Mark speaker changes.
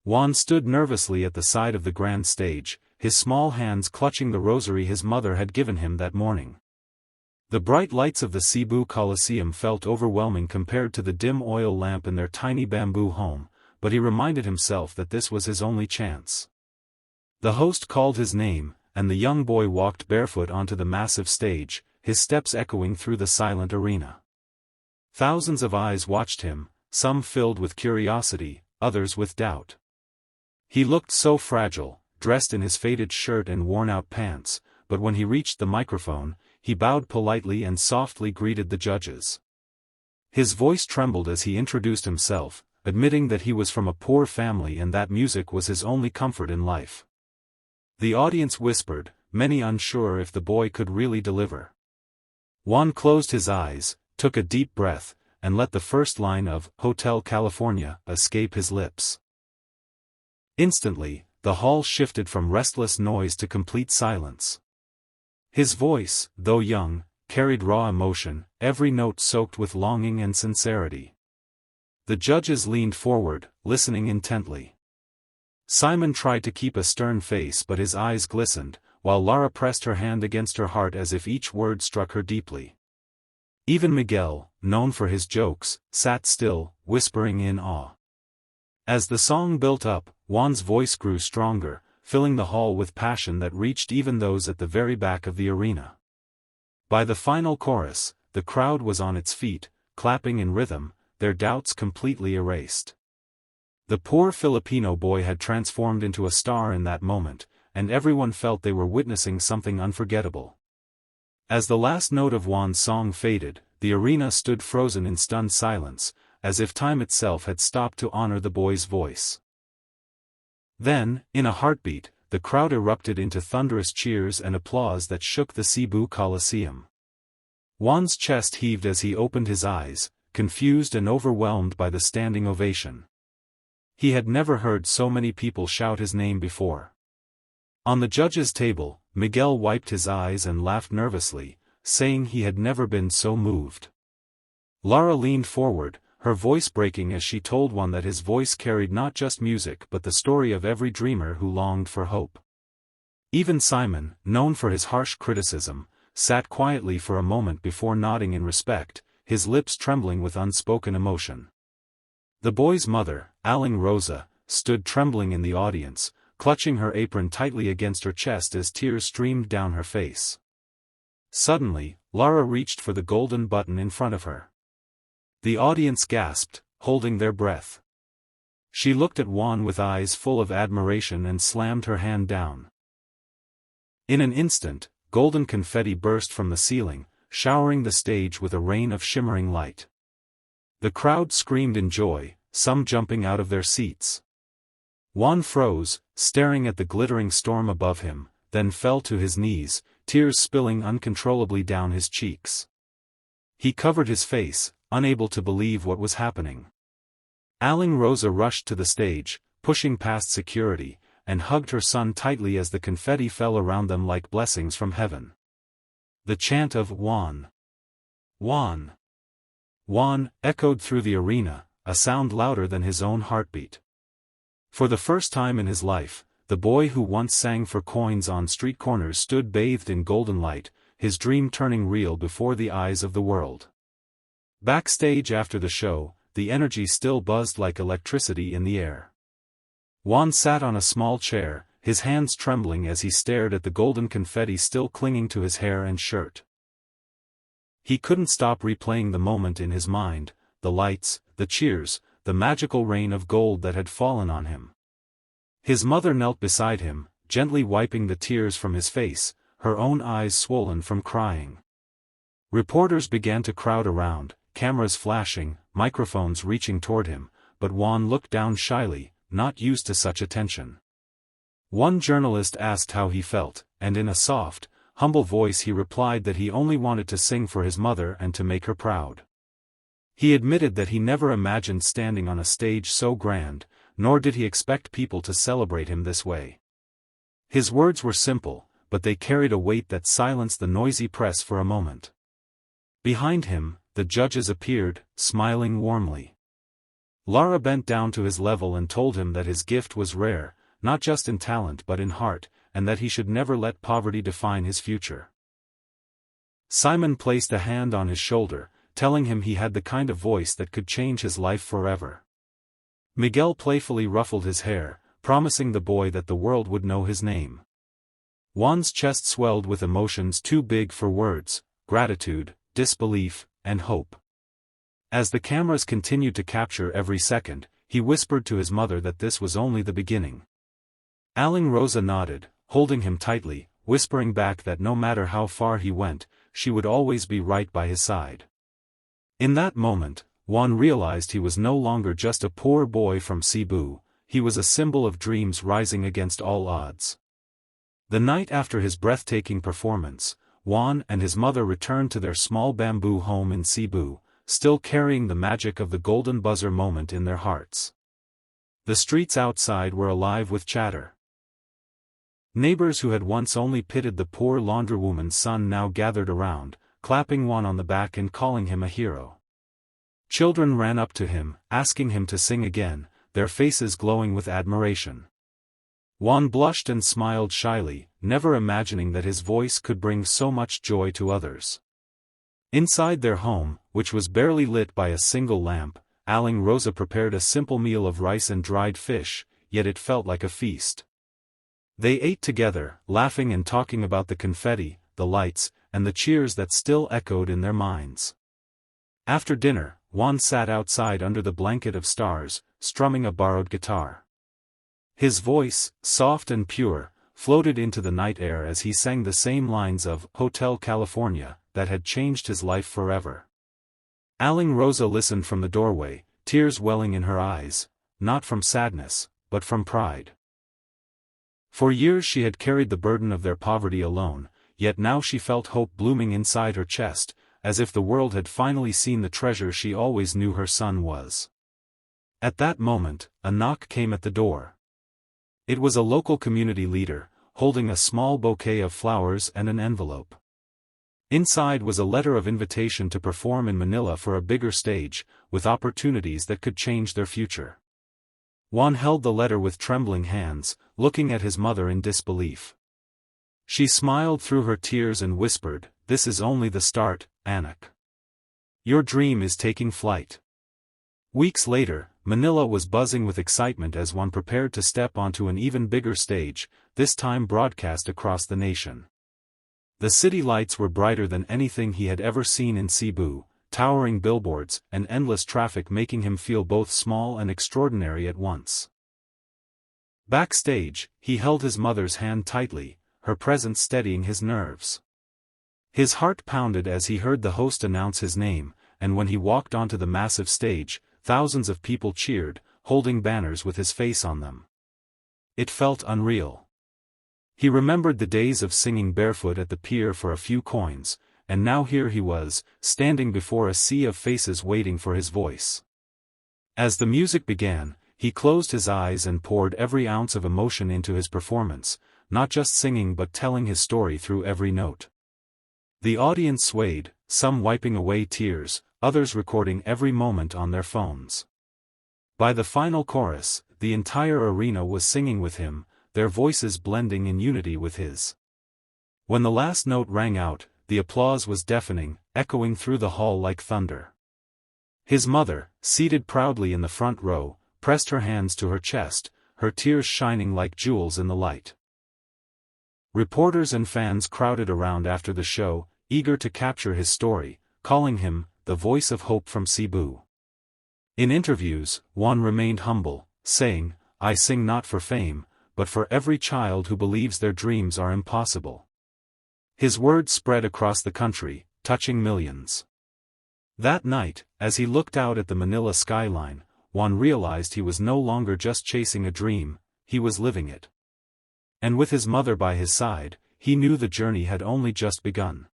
Speaker 1: Juan stood nervously at the side of the grand stage, his small hands clutching the rosary his mother had given him that morning. The bright lights of the Cebu Coliseum felt overwhelming compared to the dim oil lamp in their tiny bamboo home, but he reminded himself that this was his only chance. The host called his name, and the young boy walked barefoot onto the massive stage, his steps echoing through the silent arena. Thousands of eyes watched him, some filled with curiosity, others with doubt. He looked so fragile, dressed in his faded shirt and worn-out pants, but when he reached the microphone, he bowed politely and softly greeted the judges. His voice trembled as he introduced himself, admitting that he was from a poor family and that music was his only comfort in life. The audience whispered, many unsure if the boy could really deliver. Juan closed his eyes, took a deep breath, and let the first line of Hotel California escape his lips. Instantly, the hall shifted from restless noise to complete silence. His voice, though young, carried raw emotion, every note soaked with longing and sincerity. The judges leaned forward, listening intently. Simon tried to keep a stern face but his eyes glistened, while Lara pressed her hand against her heart as if each word struck her deeply. Even Miguel, known for his jokes, sat still, whispering in awe. As the song built up, Juan's voice grew stronger, filling the hall with passion that reached even those at the very back of the arena. By the final chorus, the crowd was on its feet, clapping in rhythm, their doubts completely erased. The poor Filipino boy had transformed into a star in that moment, and everyone felt they were witnessing something unforgettable. As the last note of Juan's song faded, the arena stood frozen in stunned silence, as if time itself had stopped to honor the boy's voice. Then, in a heartbeat, the crowd erupted into thunderous cheers and applause that shook the Cebu Coliseum. Juan's chest heaved as he opened his eyes, confused and overwhelmed by the standing ovation. He had never heard so many people shout his name before. On the judges' table, Miguel wiped his eyes and laughed nervously, saying he had never been so moved. Lara leaned forward, her voice breaking as she told Juan that his voice carried not just music but the story of every dreamer who longed for hope. Even Simon, known for his harsh criticism, sat quietly for a moment before nodding in respect, his lips trembling with unspoken emotion. The boy's mother, Aling Rosa, stood trembling in the audience, clutching her apron tightly against her chest as tears streamed down her face. Suddenly, Lara reached for the golden button in front of her. The audience gasped, holding their breath. She looked at Juan with eyes full of admiration and slammed her hand down. In an instant, golden confetti burst from the ceiling, showering the stage with a rain of shimmering light. The crowd screamed in joy, some jumping out of their seats. Juan froze, staring at the glittering storm above him, then fell to his knees, tears spilling uncontrollably down his cheeks. He covered his face, unable to believe what was happening. Aling Rosa rushed to the stage, pushing past security, and hugged her son tightly as the confetti fell around them like blessings from heaven. The chant of Juan, Juan, Juan echoed through the arena, a sound louder than his own heartbeat. For the first time in his life, the boy who once sang for coins on street corners stood bathed in golden light, his dream turning real before the eyes of the world. Backstage after the show, the energy still buzzed like electricity in the air. Juan sat on a small chair, his hands trembling as he stared at the golden confetti still clinging to his hair and shirt. He couldn't stop replaying the moment in his mind, the lights, the cheers, the magical rain of gold that had fallen on him. His mother knelt beside him, gently wiping the tears from his face, her own eyes swollen from crying. Reporters began to crowd around, cameras flashing, microphones reaching toward him, but Juan looked down shyly, not used to such attention. One journalist asked how he felt, and in a soft, humble voice he replied that he only wanted to sing for his mother and to make her proud. He admitted that he never imagined standing on a stage so grand, nor did he expect people to celebrate him this way. His words were simple, but they carried a weight that silenced the noisy press for a moment. Behind him, the judges appeared, smiling warmly. Lara bent down to his level and told him that his gift was rare, not just in talent but in heart, and that he should never let poverty define his future. Simon placed a hand on his shoulder, telling him he had the kind of voice that could change his life forever. Miguel playfully ruffled his hair, promising the boy that the world would know his name. Juan's chest swelled with emotions too big for words: gratitude, disbelief, and hope. As the cameras continued to capture every second, he whispered to his mother that this was only the beginning. Aling Rosa nodded, holding him tightly, whispering back that no matter how far he went, she would always be right by his side. In that moment, Juan realized he was no longer just a poor boy from Cebu, he was a symbol of dreams rising against all odds. The night after his breathtaking performance, Juan and his mother returned to their small bamboo home in Cebu, still carrying the magic of the golden buzzer moment in their hearts. The streets outside were alive with chatter. Neighbors who had once only pitied the poor laundrywoman's son now gathered around, clapping Juan on the back and calling him a hero. Children ran up to him, asking him to sing again, their faces glowing with admiration. Juan blushed and smiled shyly, never imagining that his voice could bring so much joy to others. Inside their home, which was barely lit by a single lamp, Aling Rosa prepared a simple meal of rice and dried fish, yet it felt like a feast. They ate together, laughing and talking about the confetti, the lights, and the cheers that still echoed in their minds. After dinner, Juan sat outside under the blanket of stars, strumming a borrowed guitar. His voice, soft and pure, floated into the night air as he sang the same lines of Hotel California that had changed his life forever. Aling Rosa listened from the doorway, tears welling in her eyes, not from sadness, but from pride. For years she had carried the burden of their poverty alone, yet now she felt hope blooming inside her chest, as if the world had finally seen the treasure she always knew her son was. At that moment, a knock came at the door. It was a local community leader, holding a small bouquet of flowers and an envelope. Inside was a letter of invitation to perform in Manila for a bigger stage, with opportunities that could change their future. Juan held the letter with trembling hands, looking at his mother in disbelief. She smiled through her tears and whispered, "This is only the start, Anak. Your dream is taking flight." Weeks later, Manila was buzzing with excitement as Juan prepared to step onto an even bigger stage, this time broadcast across the nation. The city lights were brighter than anything he had ever seen in Cebu, towering billboards and endless traffic making him feel both small and extraordinary at once. Backstage, he held his mother's hand tightly, her presence steadying his nerves. His heart pounded as he heard the host announce his name, and when he walked onto the massive stage, thousands of people cheered, holding banners with his face on them. It felt unreal. He remembered the days of singing barefoot at the pier for a few coins, and now here he was, standing before a sea of faces waiting for his voice. As the music began, he closed his eyes and poured every ounce of emotion into his performance, not just singing but telling his story through every note. The audience swayed, some wiping away tears, others recording every moment on their phones. By the final chorus, the entire arena was singing with him, their voices blending in unity with his. When the last note rang out, the applause was deafening, echoing through the hall like thunder. His mother, seated proudly in the front row, pressed her hands to her chest, her tears shining like jewels in the light. Reporters and fans crowded around after the show, eager to capture his story, calling him the voice of hope from Cebu. In interviews, Juan remained humble, saying, "I sing not for fame, but for every child who believes their dreams are impossible." His words spread across the country, touching millions. That night, as he looked out at the Manila skyline, Juan realized he was no longer just chasing a dream, he was living it. And with his mother by his side, he knew the journey had only just begun.